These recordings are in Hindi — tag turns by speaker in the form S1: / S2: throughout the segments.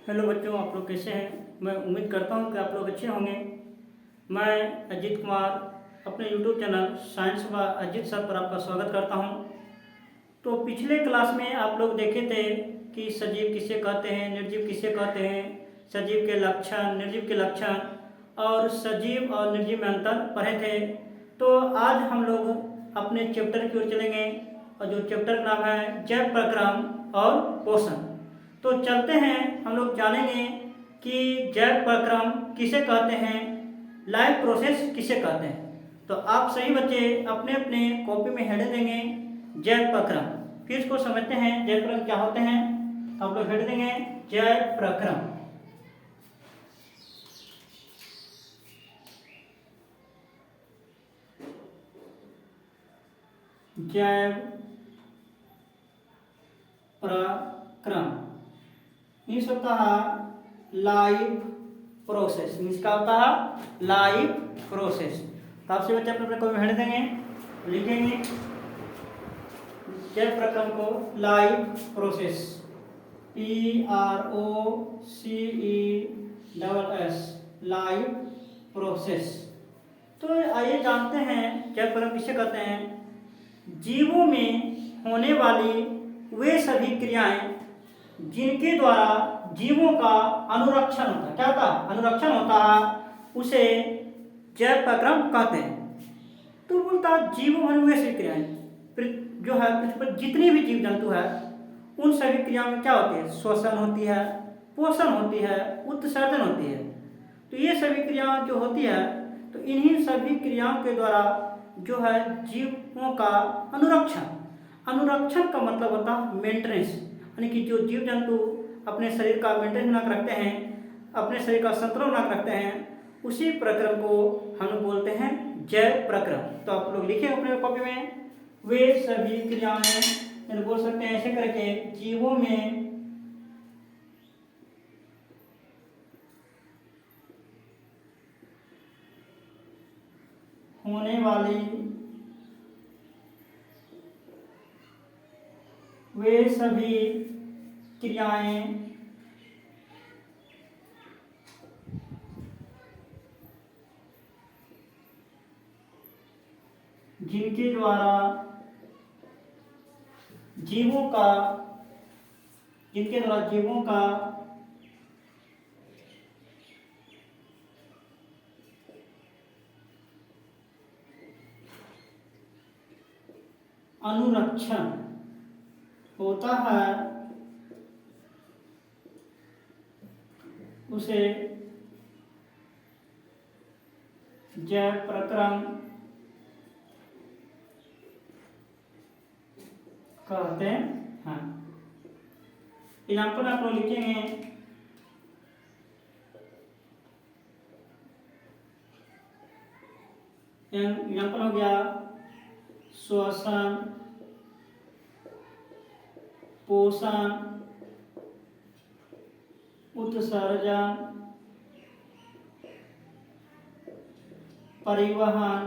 S1: हेलो बच्चों, आप लोग कैसे हैं। मैं उम्मीद करता हूं कि आप लोग अच्छे होंगे। मैं अजीत कुमार अपने यूट्यूब चैनल साइंस व अजीत सर पर आपका स्वागत करता हूं। तो पिछले क्लास में आप लोग देखे थे कि सजीव किसे कहते हैं, निर्जीव किसे कहते हैं, सजीव के लक्षण, निर्जीव के लक्षण और सजीव और निर्जीव में अंतर पढ़े थे। तो आज हम लोग अपने चैप्टर की ओर चलेंगे और जो चैप्टर का नाम है जैव प्रक्रम और पोषण। तो चलते हैं, हम लोग जानेंगे कि जैव प्रक्रम किसे कहते हैं, लाइफ प्रोसेस किसे कहते हैं। तो आप सही बच्चे अपने अपने कॉपी में हेड देंगे जैव प्रक्रम, फिर इसको समझते हैं जैव प्रक्रम क्या होते हैं। आप लोग हेड देंगे जैव प्रक्रम। जैव प्रक्रम मीन्स होता है लाइफ प्रोसेस। मीन्स क्या होता है, लाइफ प्रोसेस। तो आपसे बच्चे अपने को हेड देंगे, लिखेंगे जैव प्रक्रम को life process, PROCESS, life process. तो आइए जानते हैं जैव प्रक्रम किसे कहते हैं। जीवों में होने वाली वे सभी क्रियाएं जिनके द्वारा जीवों का अनुरक्षण होता है, क्या होता है, अनुरक्षण होता है, उसे जैव प्रक्रम कहते हैं। तो बोलता जीवों में वे सभी क्रियाएं जो है पृथ्वी पर जितने भी जीव जंतु है उन सभी क्रियाओं में क्या होती है, श्वसन होती है, पोषण होती है, उत्सर्जन होती है। तो ये सभी क्रियाएं जो होती है, तो इन्हीं सभी क्रियाओं के द्वारा जो है जीवों का अनुरक्षण का मतलब होता है मेंटेनेंस, यानी कि जो जीव जंतु अपने शरीर का मेंटेनेंस बना कर रखते हैं, अपने शरीर का संतुलन बना कर रखते हैं, उसी प्रक्रम को हम बोलते हैं जैव प्रक्रम। तो आप लोग लिखे अपने कॉपी में, वे सभी क्रियाएं बोल सकते हैं ऐसे करके, जीवों में होने वाली वे सभी क्रियाएं जिनके द्वारा जीवों का अनुरक्षण होता है, उसे जैव प्रक्रम कहते हैं। एग्जाम्पल आप लोग लिखेंगे, एग्जाम्पल हो गया श्वसन, पोषण, उत्सर्जन, परिवहन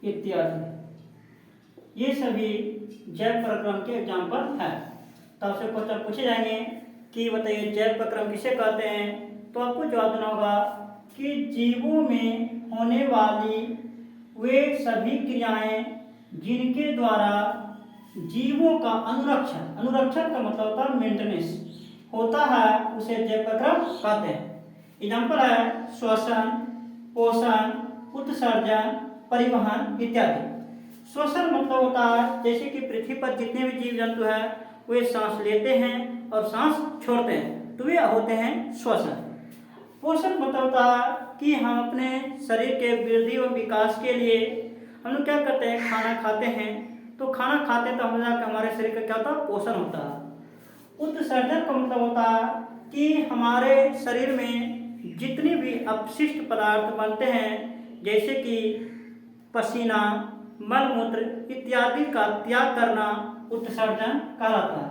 S1: इत्यादि। ये सभी जैव प्रक्रम के एग्जाम्पल है। तो आपसे क्वेश्चन पूछे जाएंगे कि बताइए जैव प्रक्रम किसे कहते हैं। तो आपको जवाब देना होगा कि जीवों में होने वाली वे सभी क्रियाएं जिनके द्वारा जीवों का अनुरक्षण का मतलब होता है मेंटेनेंस होता है, उसे जैव प्रक्रम कहते हैं। एग्जाम्पल है श्वसन, पोषण, उत्सर्जन, परिवहन इत्यादि। श्वसन मतलब होता है जैसे कि पृथ्वी पर जितने भी जीव जंतु हैं वे सांस लेते हैं और सांस छोड़ते हैं, तो वे होते हैं श्वसन। पोषण मतलब होता है कि हम अपने शरीर के वृद्धि और विकास के लिए हम लोग क्या करते हैं, खाना खाते हैं। तो खाना खाते हैं तो हमारे शरीर का क्या होता है, पोषण होता है। उत्सर्जन का मतलब होता है कि हमारे शरीर में जितनी भी अपशिष्ट पदार्थ बनते हैं, जैसे कि पसीना, मलमूत्र इत्यादि का त्याग करना उत्सर्जन कहलाता है।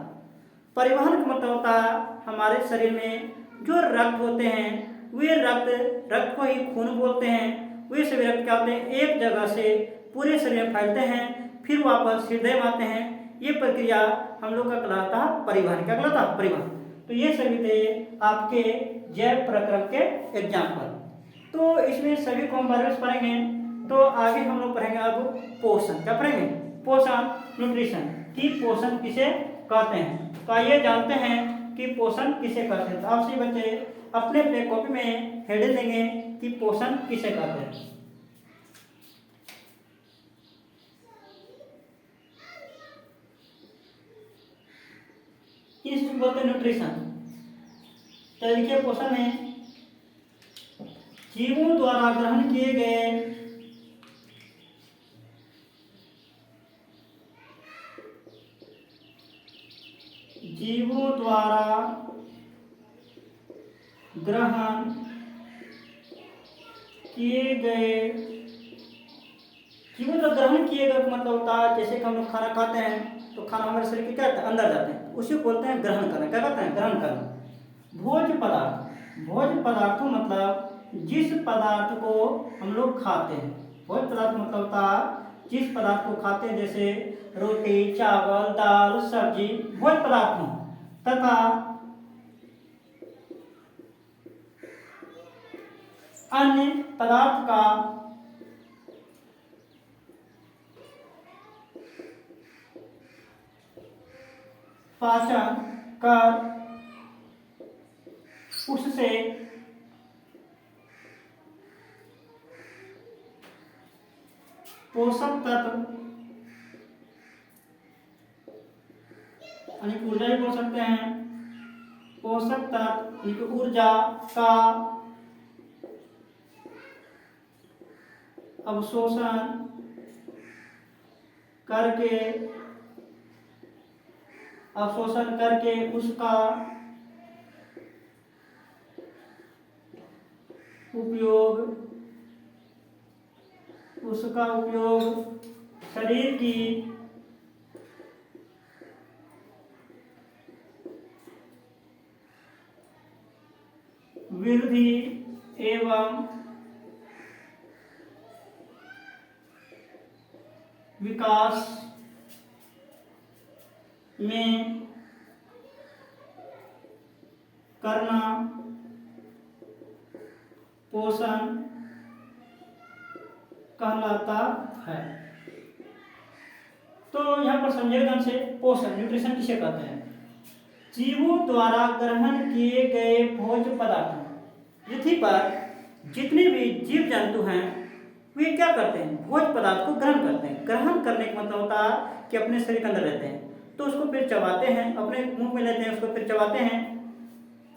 S1: परिवहन का मतलब होता है हमारे शरीर में जो रक्त होते हैं वे रक्त को ही खून बोलते हैं। वे सभी रक्त क्या होते हैं, एक जगह से पूरे शरीर में फैलते हैं, फिर वापस हृदय में आते हैं। ये प्रक्रिया हम लोग का कहलाता है परिवहन। क्या कहलाता है? परिवहन। तो ये सभी थे आपके जैव प्रक्रम के एग्जाम्पल। तो इसमें सभी को हम बारे में पढ़ेंगे। तो आगे हम लोग पढ़ेंगे अब पोषण। क्या पढ़ेंगे? पोषण, न्यूट्रिशन, कि पोषण किसे कहते हैं। तो आइए जानते हैं कि पोषण किसे कहते हैं। तो आप सभी बच्चे अपने अपने कॉपी में हेडिंग देंगे कि पोषण किसे कहते हैं। इसको बोलते हैं न्यूट्रिशन। तो देखिए पोषण में जीवों द्वारा ग्रहण किए गए ग्रहण किए गए जीवों द्वारा ग्रहण किए गए मतलब होता है जैसे कि हम लोग खाना खाते हैं तो खाना हमारे शरीर के क्या अंदर जाते हैं, उसी को बोलते हैं ग्रहण करना। क्या कहते हैं? ग्रहण करना। भोज्य पदार्थ, भोज्य पदार्थ मतलब जिस पदार्थ को हम लोग खाते हैं। भोज्य पदार्थ मतलब होता है जिस पदार्थ को खाते हैं, जैसे रोटी, चावल, दाल, सब्जी भोज्य पदार्थ हों, तथा अन्य पदार्थ का पाचन कर उससे पोषक तत्व यानी ऊर्जा भी बोल सकते हैं, पोषक तत्व यानी ऊर्जा का अवशोषण करके उसका उपयोग शरीर की वृद्धि एवं विकास में करना पोषण कहलाता है। तो यहाँ पर समझे ध्यान से, पोषण न्यूट्रिशन किसे कहते हैं? जीवों द्वारा ग्रहण किए गए भोज्य पदार्थ। पृथ्वी पर जितने भी जीव जंतु हैं वे क्या करते हैं? भोज्य पदार्थ को ग्रहण करते हैं। ग्रहण करने का मतलब होता है कि अपने शरीर के अंदर रहते हैं तो उसको फिर चबाते हैं, अपने मुंह में लेते हैं, उसको फिर चबाते हैं।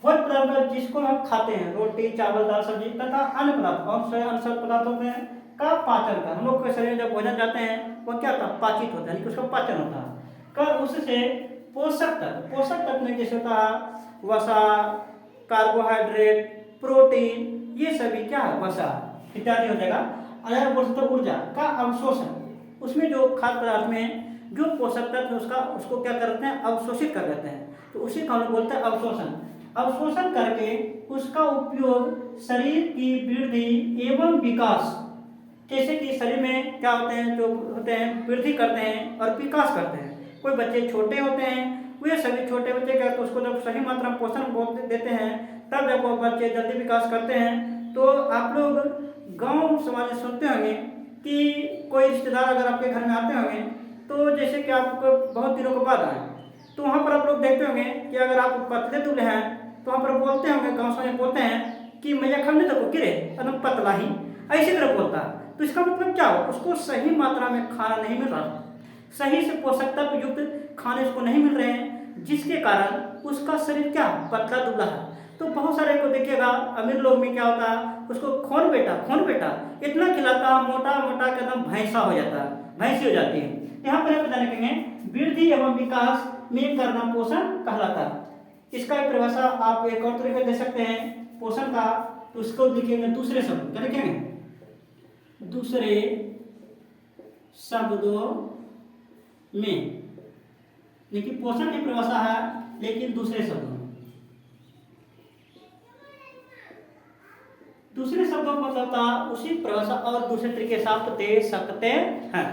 S1: भोज्य पदार्थ जिसको हम खाते हैं, रोटी, चावल, दाल, सब्जी तथा अन्य पदार्थ और अन्य पदार्थ होते हैं का पाचन कर। हम लोग के शरीर में जब भोजन जाते हैं वो क्या होता है? पाचित होता है, यानी कि उसका पाचन होता है। कर उससे पोषक तत्व में जैसे होता है वसा, कार्बोहाइड्रेट, प्रोटीन, ये सभी क्या है? वसा इत्यादि हो जाएगा। अगर बोल सकते ऊर्जा का अवशोषण, उसमें जो खाद्य पदार्थ में जो पोषक तत्व उसको क्या करते हैं? अवशोषित कर देते हैं, तो उसी को हम लोग बोलते हैं अवशोषण। अवशोषण करके उसका उपयोग शरीर की वृद्धि एवं विकास, जैसे कि शरीर में क्या होते हैं? जो होते हैं वृद्धि करते हैं और विकास करते हैं। कोई बच्चे छोटे होते हैं, वे सभी छोटे बच्चे क्या तो उसको जब सही मात्रा में पोषण देते हैं तब जब वो बच्चे जल्दी विकास करते हैं। तो आप लोग गांव समाज में सुनते होंगे कि कोई रिश्तेदार अगर आपके घर में आते होंगे तो जैसे कि आपको बहुत दिनों के बाद आए तो वहाँ पर आप लोग देखते होंगे कि अगर आप पतले दुबले हैं तो वहाँ पर बोलते होंगे, गाँव समाज में बोलते हैं कि मैया खाने तक किरे एकदम पतला ही, ऐसी तरह बोलता है। तो इसका मतलब क्या हो? उसको सही मात्रा में खाना नहीं मिल रहा, सही से पोषक तत्व युक्त खाने उसको नहीं मिल रहे हैं, जिसके कारण उसका शरीर क्या पतला दुबला है। तो बहुत सारे को देखिएगा अमीर लोग में क्या होता है, उसको खोन बेटा इतना खिलाता मोटा के एकदम भैंसा हो जाता है, भैंसी हो जाती है। यहाँ पर पता रखेंगे वृद्धि एवं विकास में करना पोषण कहलाता है। इसका एक परिभाषा आप एक और तरीके दे सकते हैं पोषण का, तो उसको लिखेंगे दूसरे शब्द। क्या लिखेंगे? दूसरे शब्दों में, लेकिन पोषण की परिभाषा है लेकिन दूसरे शब्दों में। दूसरे शब्दों का मतलब था उसी परिभाषा और दूसरे तरीके से आप दे सकते हैं।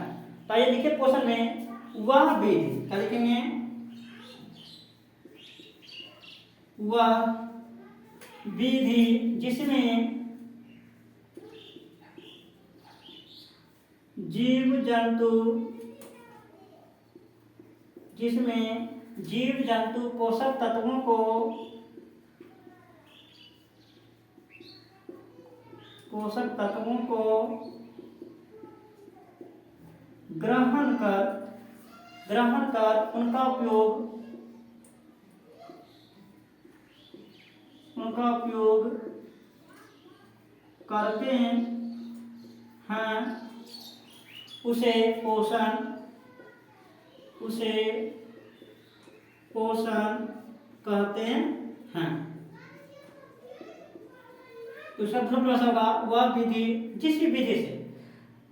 S1: तो ये लिखिए पोषण में वह विधि, क्या लिखेंगे, वह विधि जिसमें जीव जंतु पोषक तत्वों को ग्रहण कर उनका उपयोग करते हैं, उसे पोषण कहते हैं। तो शब्द होगा वह विधि जिस विधि से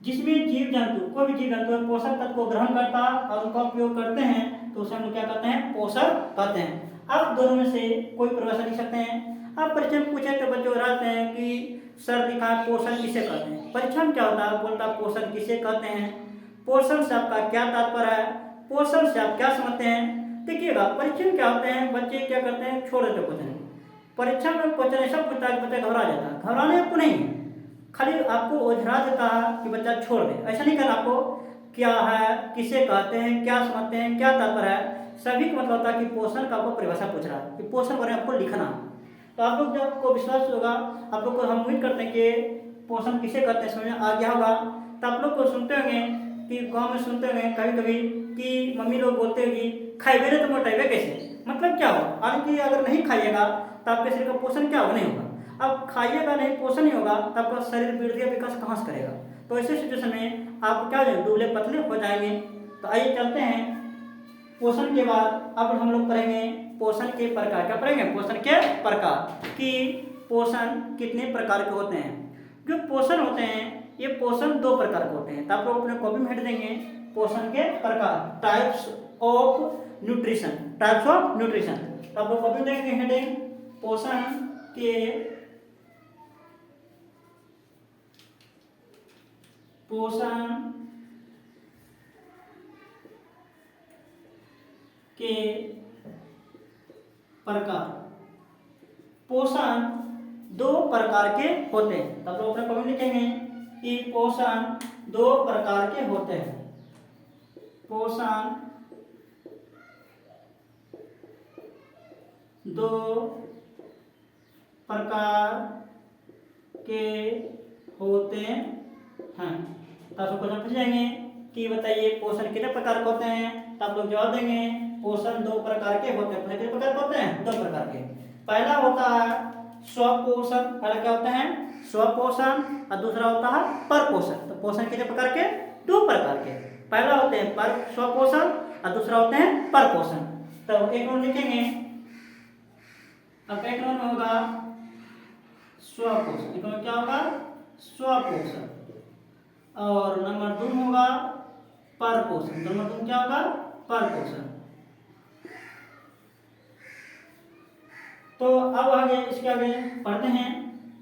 S1: जिसमें जीव जंतु कोई भी जीव जंतु पोषक तत्व को ग्रहण करता और उनका उपयोग करते हैं तो उसे हम क्या कहते हैं, पोषण कहते हैं। अब दोनों में से कोई परिभाषा लिख सकते हैं। अब परीक्षा में पूछे तो बच्चे रहते हैं कि सर लिखा है पोषण किसे कहते हैं। परीक्षा में क्या होता है, बोलता पोषण किसे कहते हैं, पोषण से आपका क्या तात्पर्य है, पोषण से आप क्या समझते हैं। देखिएगा परीक्षा में क्या होते हैं, बच्चे क्या करते हैं, छोड़ देते क्वेश्चन। परीक्षा में क्वेश्चन ऐसा पूछता है कि बच्चा घबरा जाता है। घबराने आपको नहीं, खाली आपको ओझरा देता है कि बच्चा छोड़ दे। ऐसा नहीं करना आपको, क्या है, किसे कहते हैं, क्या समझते हैं, क्या तात्पर्य है, सभी का मतलब होता है कि पोषण का आपको परिभाषा पूछ रहा है कि पोषण बारे में आपको लिखना। तो आप लोग जब को विश्वास होगा, आप लोग को हम उम्मीद करते हैं कि पोषण किसे कहते हैं समझ में आ गया होगा। तो आप लोग को सुनते होंगे कि गाँव में सुनते होंगे कभी कभी कि मम्मी लोग बोलते होगी खाइबे तो मोटाइबे कैसे, मतलब क्या हो, हालांकि अगर नहीं खाइएगा तो आपके शरीर का पोषण क्या होगा, नहीं होगा। अब खाइएगा नहीं, पोषण नहीं होगा तो आपका शरीर वृद्धि और विकास कहाँ से करेगा। तो ऐसे सिचुएशन में आप क्या हो जाएंगे, दुबले पतले हो जाएंगे। तो आइए चलते हैं पोषण के बाद अब हम लोग पढ़ेंगे पोषण के प्रकार। क्या पढ़ेंगे, पोषण के प्रकार कि पोषण कितने प्रकार के होते हैं। जो पोषण होते हैं ये पोषण दो प्रकार के होते हैं। तो आप लोग अपने कॉपी में हेड देंगे पोषण के प्रकार, types of nutrition, types of nutrition. तो आप लोग कॉपी में देंगे हेडिंग पोषण के प्रकार। पोषण दो प्रकार के होते हैं। तब लोग अपने कॉपी में लिखेंगे कि पोषण दो प्रकार के होते हैं। पोषण दो प्रकार के होते हैं। तो आप क्वेश्चन पूछ जाएंगे कि बताइए पोषण कितने प्रकार के होते हैं। तो आप लोग जवाब देंगे पोषण दो प्रकार के होते हैं। कितने प्रकार के होते हैं, दो प्रकार के। पहला होता है स्वपोषण, पहला क्या होता है, स्वपोषण, और दूसरा होता है परपोषण। तो पोषण कितने प्रकार के, दो प्रकार के। पहला होते हैं पर स्वपोषण और दूसरा होते हैं परपोषण। तो एक नंबर लिखेंगे, अब एक नंबर होगा स्वपोषण, एक नंबर क्या होगा, स्वपोषण, और नंबर 2 होगा परपोषण। नंबर 2 क्या होगा, परपोषण। तो अब आगे इसके आगे पढ़ते हैं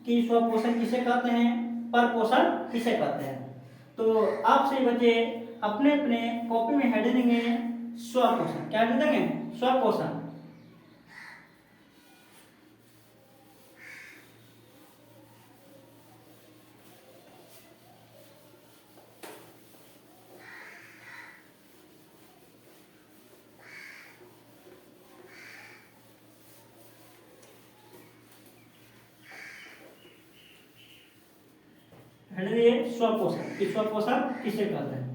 S1: कि स्वपोषण किसे कहते हैं, परपोषण किसे कहते हैं। तो आप सही बच्चे अपने अपने कॉपी में हेड देंगे स्वपोषण। क्या हेड देंगे, स्वपोषण। स्वपोषण कि स्वपोषण किसे कहते हैं,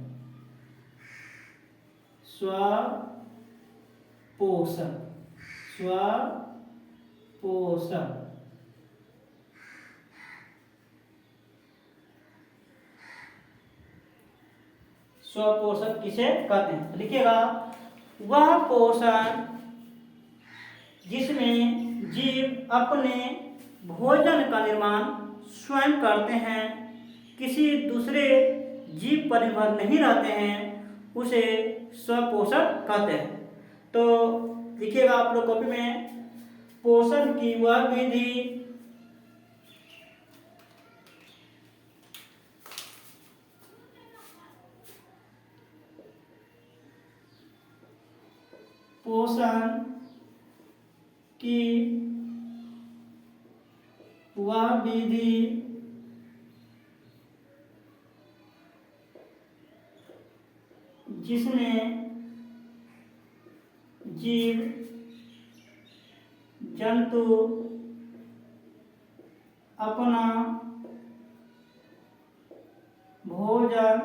S1: स्वपोषण, स्वपोषण। स्वपोषण किसे कहते हैं, लिखिएगा वह पोषण जिसमें जीव अपने भोजन का निर्माण स्वयं करते हैं, किसी दूसरे जीव पर निर्भर नहीं रहते हैं, उसे स्वपोषण कहते हैं। तो लिखिएगा आप लोग कॉपी में पोषण की वह विधि पोषण की वह विधि जिसमें जीव जंतु अपना भोजन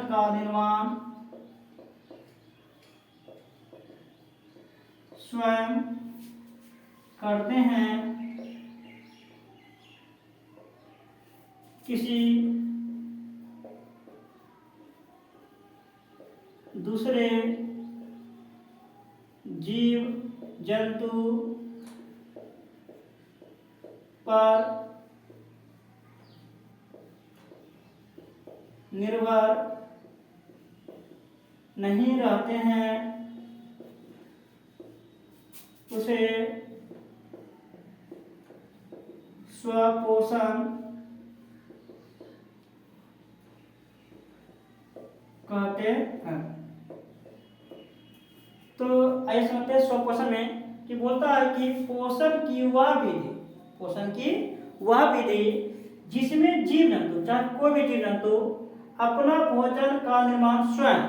S1: का निर्माण स्वयं करते हैं, किसी दूसरे जीव जंतु पर निर्भर नहीं रहते हैं, उसे स्वपोषण कहते हैं। तो ऐसे समझते हैं स्वपोषण में कि बोलता है कि पोषण की वह विधि जिसमें जीव जंतु, चाहे कोई भी जीव जंतु अपना भोजन का निर्माण स्वयं,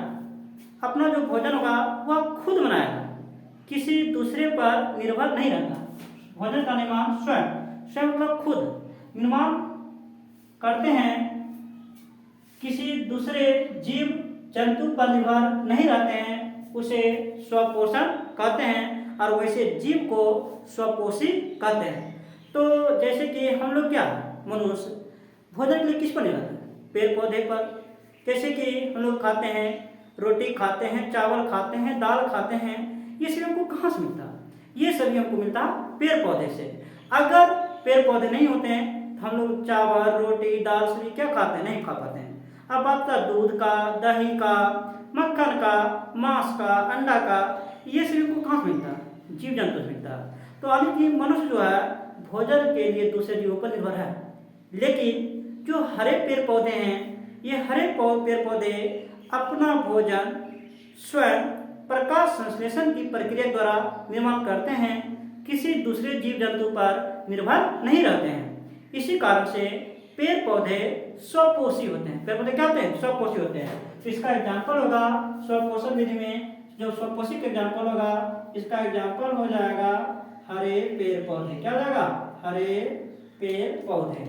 S1: अपना जो भोजन होगा वह खुद बनाएगा, किसी दूसरे पर निर्भर नहीं रहता। भोजन का निर्माण स्वयं मतलब खुद निर्माण करते हैं, किसी दूसरे जीव जंतु पर निर्भर नहीं रहते हैं, उसे स्वपोषण कहते हैं और वैसे जीव को स्वपोषी कहते हैं। तो जैसे कि हम लोग क्या मनुष्य भोजन के लिए किस पर निर्भर है? पेड़ पौधे पर। जैसे कि हम लोग खाते हैं, रोटी खाते हैं, चावल खाते हैं, दाल खाते हैं, ये सभी हमको कहाँ से मिलता? ये सभी हमको मिलता पेड़ पौधे से। अगर पेड़ पौधे नहीं होते हैं तो हम लोग चावल, रोटी, दाल सभी क्या खाते हैं? नहीं खा पाते हैं। अब बात का दूध का, दही का, मक्खन का, मांस का, अंडा का, ये सभी को कहाँ से मिलता? जीव जंतु से मिलता। तो आदमी मनुष्य जो है भोजन के लिए दूसरे जीवों पर निर्भर है। लेकिन जो हरे पेड़ पौधे हैं, ये हरे पेड़ पौधे अपना भोजन स्वयं प्रकाश संश्लेषण की प्रक्रिया द्वारा निर्माण करते हैं, किसी दूसरे जीव जंतु पर निर्भर नहीं रहते हैं। इसी कारण से पेड़ पौधे स्वपोषी होते हैं। पेड़ पौधे क्या होते हैं? स्वपोषी होते हैं। तो इसका एग्जाम्पल होगा स्वपोषण विधि में जो स्वपोषी का एग्जाम्पल होगा, इसका एग्जाम्पल हो जाएगा हरे पेड़ पौधे। क्या हो जाएगा? हरे पेड़ पौधे।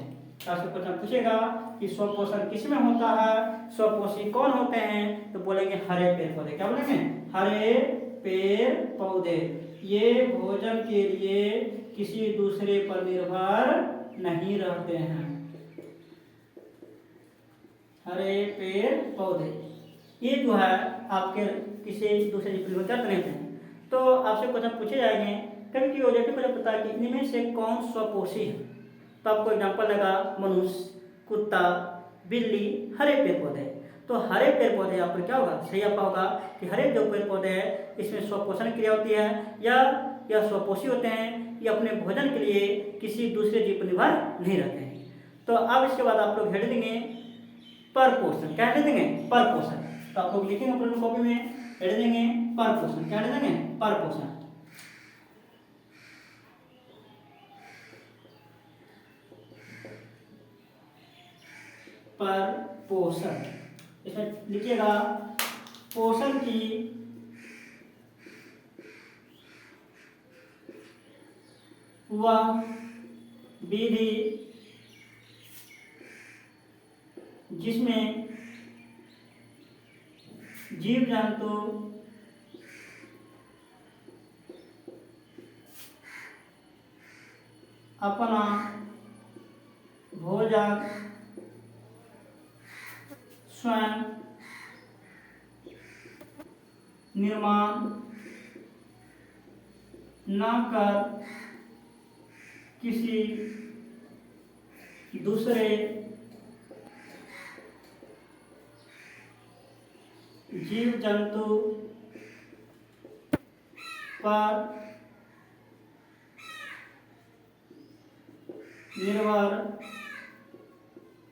S1: आपसे क्वेश्चन पूछेगा कि स्वपोषण किसमें होता है, स्वपोषी कौन होते हैं, तो बोलेंगे हरे पेड़ पौधे। क्या बोलेंगे? हरे पेड़ पौधे। ये भोजन के लिए किसी दूसरे पर निर्भर नहीं रहते हैं। हरे पेड़ पौधे ये जो है आपके किसी दूसरे जीव पर निर्भर नहीं हैं। तो आपसे क्वेश्चन पूछे जाएंगे, कभी ऑब्जेक्टिव मुझे पता है कि इनमें से कौन स्वपोषी है। तो आपको एग्जाम्पल लगा मनुष्य, कुत्ता, बिल्ली, हरे पेड़ पौधे। तो हरे पेड़ पौधे यहाँ पर क्या होगा? सही आपका होगा कि हरे जो पेड़ पौधे हैं इसमें स्वपोषण क्रिया होती है या स्वपोषी होते हैं, ये अपने भोजन के लिए किसी दूसरे जीव पर निर्भर नहीं रहते हैं। तो अब इसके बाद आप लोग हेड देंगे परपोषण। क्या हेड देंगे? परपोषण। तो आप लोग लिखेंगे अपने कॉपी में, हेड देंगे परपोषण। क्या हेड देंगे? परपोषण। पर पोषण इसमें लिखिएगा पोषण की वह विधि जिसमें जीव जंतु अपना भोजन स्वयं निर्माण न कर किसी दूसरे जीव जंतु पर निर्भर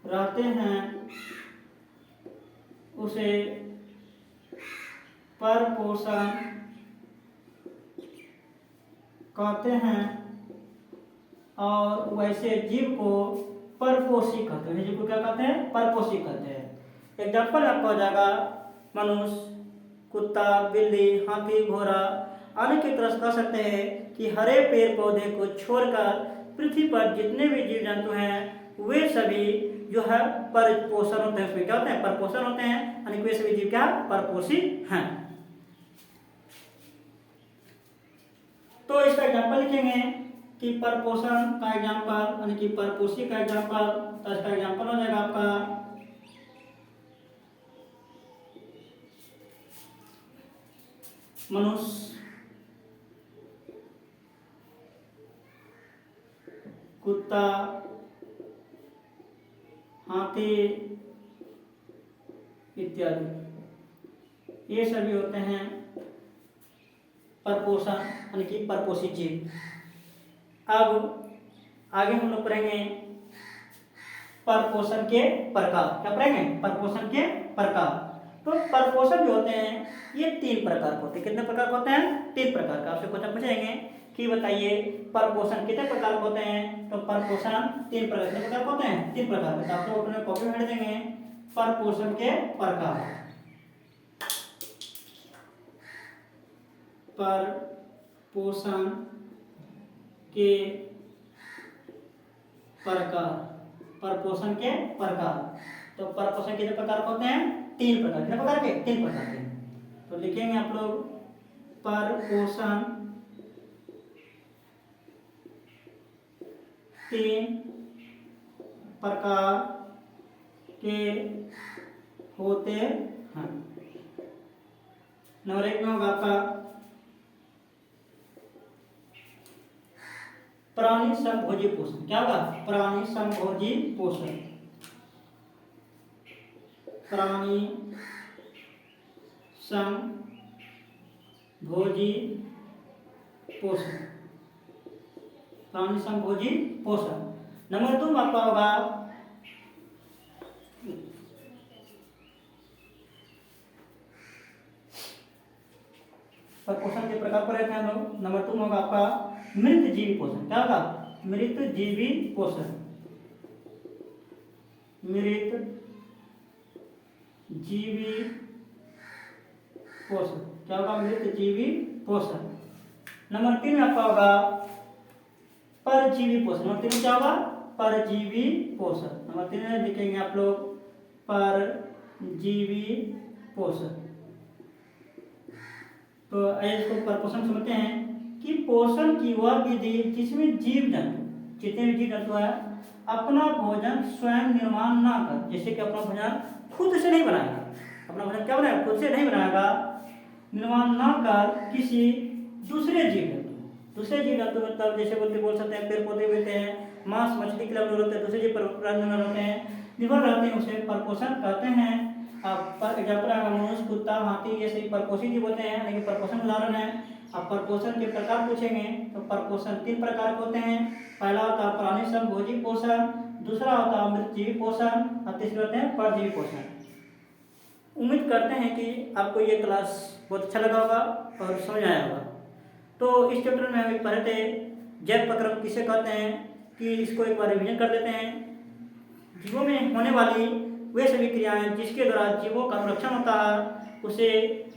S1: रहते हैं, उसे परपोषण कहते हैं, और वैसे जीव को परपोषी कहते हैं। जीव को क्या कहते हैं? परपोषी कहते हैं। एग्जाम्पल आपका हो जाएगा मनुष्य, कुत्ता, बिल्ली, हाथी, घोड़ा आदि की तरह कह सकते हैं कि हरे पेड़ पौधे को छोड़कर पृथ्वी पर जितने भी जीव जंतु हैं वे सभी जो है परपोषण होते हैं। उसमें क्या होते हैं? परपोषण होते हैं, यानी वे सभी जीव क्या? परपोषी हैं। तो इसका एग्जाम्पल लिखेंगे कि परपोषण का एग्जाम्पल यानी कि परपोषी का एग्जाम्पल। तो इसका एग्जाम्पल हो जाएगा आपका मनुष्य, कुत्ता, हाथी इत्यादि, ये सभी होते हैं परपोषण यानी कि परपोषी जीव। अब आगे हम लोग पढ़ेंगे परपोषण के प्रकार। क्या पढ़ेंगे? परपोषण के प्रकार। तो परपोषण जो होते हैं ये 3 प्रकार के होते हैं। कितने प्रकार के होते हैं? 3 प्रकार का। आपसे क्वेश्चन पूछेंगे कि बताइए परपोषण कितने प्रकार के होते हैं? तो परपोषण 3 प्रकार। कितने प्रकार के होते हैं? 3 प्रकार के। तो आप लोग अपने कॉपी में लिख देंगे परपोषण के प्रकार। परपोषण के प्रकार। परपोषण के प्रकार। तो परपोषण कितने प्रकार के होते हैं? 3 प्रकार। कितने प्रकार के? 3 प्रकार के। तो लिखेंगे आप लोग परपोषण 3 प्रकार के होते हैं। नंबर 1 में होगा आपका प्राणी समभोजी पोषण। क्या होगा? प्राणी समभोजी पोषण। प्राणी समभोजी पोषण। प्राणी समभोजी पोषण। नंबर 2 आपका होगा पोषण के प्रकार पर रहते हैं हम लोग। नंबर 2 होगा आपका मृत जीवी पोषण। क्या होगा? मृत जीवी पोषण। मृत जीवी पोषण। क्या होगा? मृत जीवी पोषण। नंबर 3 में आपका होगा परजीवी पोषण। नंबर 3 क्या होगा? परजीवी पोषण। नंबर 3 में लिखेंगे आप लोग परजीवी पोषण। तो इसको परपोषण समझते हैं कि पोषण की वह विधि जिसमें जीव जंतु, जितने भी जीव जंतु है, अपना भोजन स्वयं निर्माण ना कर, जैसे कि अपना भोजन खुद से नहीं बनाएगा। अपना भोजन क्या बनाएगा? खुद से नहीं बनाएगा। निर्माण ना कर किसी दूसरे जीव जंतु। दूसरे जीव जंतु मतलब जैसे बोल सकते हैं पेड़ पौधे होते हैं, मांस मछली के लिए होते हैं, दूसरे जीव पर निर्भर होते हैं, निर्भर रहते हैं, उसे परपोषण कहते हैं। पर एग्जाम्पल आएगा मनुष्य, कुत्ता, हाथी, ये सभी परपोषी जीव होते हैं, यानी कि परपोषण उदाहरण है। अब परपोषण के प्रकार पूछेंगे तो परपोषण 3 प्रकार के होते हैं। पहला होता है प्राणी समभोजी पोषण, दूसरा होता है मृतजीवी पोषण और तीसरा होते हैं परजीवी पोषण। उम्मीद करते हैं कि आपको ये क्लास बहुत अच्छा लगा होगा और समझ आया होगा। तो इस चैप्टर में हम पढ़े थे जैव प्रक्रम किसे कहते हैं, कि इसको एक बार रिविजन कर लेते हैं। जीवों में होने वाली वे सभी क्रियाएं जिसके द्वारा जीवों का संरक्षण होता है उसे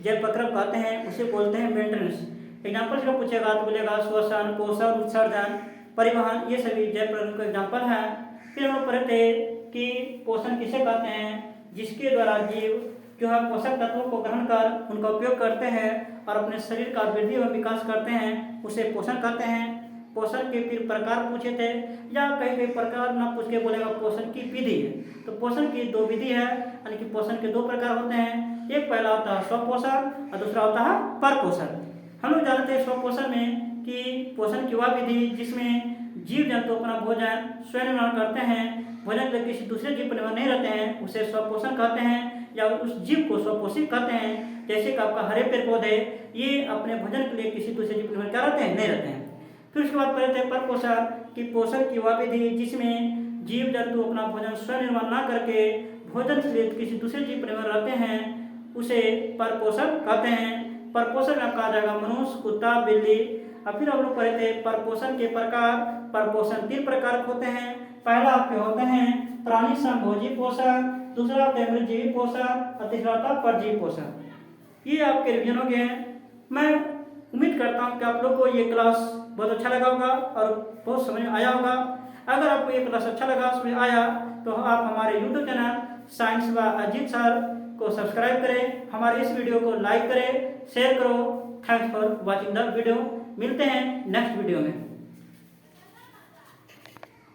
S1: जैव प्रक्रम कहते हैं, उसे बोलते हैं मेंटेनेंस। एग्जाम्पल से पूछेगा तो बोलेगा श्वसन, पोषण, उत्सर्जन, परिवहन, ये सभी जैव प्रक्रम का एग्जाम्पल है। फिर हम पढ़े थे कि पोषण किसे कहते हैं, जिसके द्वारा जीव जो है पोषक तत्वों को ग्रहण कर उनका उपयोग करते हैं और अपने शरीर का वृद्धि एवं विकास करते हैं, उसे पोषण कहते हैं। पोषण के फिर प्रकार पूछे थे, या कई कई प्रकार ना पूछ के बोलेगा पोषण की विधि है। तो पोषण की 2 विधि है, यानी कि पोषण के 2 प्रकार होते हैं। एक पहला होता है स्वपोषण और दूसरा होता है परपोषण। हम लोग जानते हैं स्वपोषण में कि पोषण की वह विधि जिसमें जीव जंतु अपना भोजन स्वयं निर्माण करते हैं, भोजन के किसी दूसरे जीव पर निर्भर नहीं रहते हैं, उसे स्वपोषण कहते हैं या उस जीव को स्वपोषित कहते हैं। जैसे कि आपका हरे पेड़ पौधे ये अपने भोजन के लिए किसी दूसरे जीव पर निर्भर क्या रहते हैं? नहीं रहते हैं। फिर उसके बाद पढ़ते हैं परपोषण, कि पोषण की वह विधि जिसमें जीव जंतु अपना भोजन स्वयं निर्माण न करके भोजन के लिए किसी दूसरे जीव पर निर्भर रहते हैं उसे परपोषण कहते हैं। परपोषण में कहा जाएगा मनुष्य, कुत्ता, बिल्ली। अब फिर हम लोग पढ़े थे परपोषण के प्रकार। परपोषण 3 प्रकार के होते हैं। पहला आपके होते हैं प्राणी संभोजी पोषण, दूसरा होता है मृतजीवी पोषण और तीसरा होता है परजीवी पोषण। ये आपके रिविजन हो गए हैं। मैं उम्मीद करता हूँ कि आप लोग को ये क्लास बहुत अच्छा लगा होगा और बहुत समझ में आया होगा। अगर आपको ये क्लास अच्छा लगा, समझ आया, तो आप हमारे YouTube चैनल साइंस व अजीत सर को सब्सक्राइब करें, हमारे इस वीडियो को लाइक करें, शेयर करो। Thanks for watching the video. मिलते हैं नेक्स्ट वीडियो में।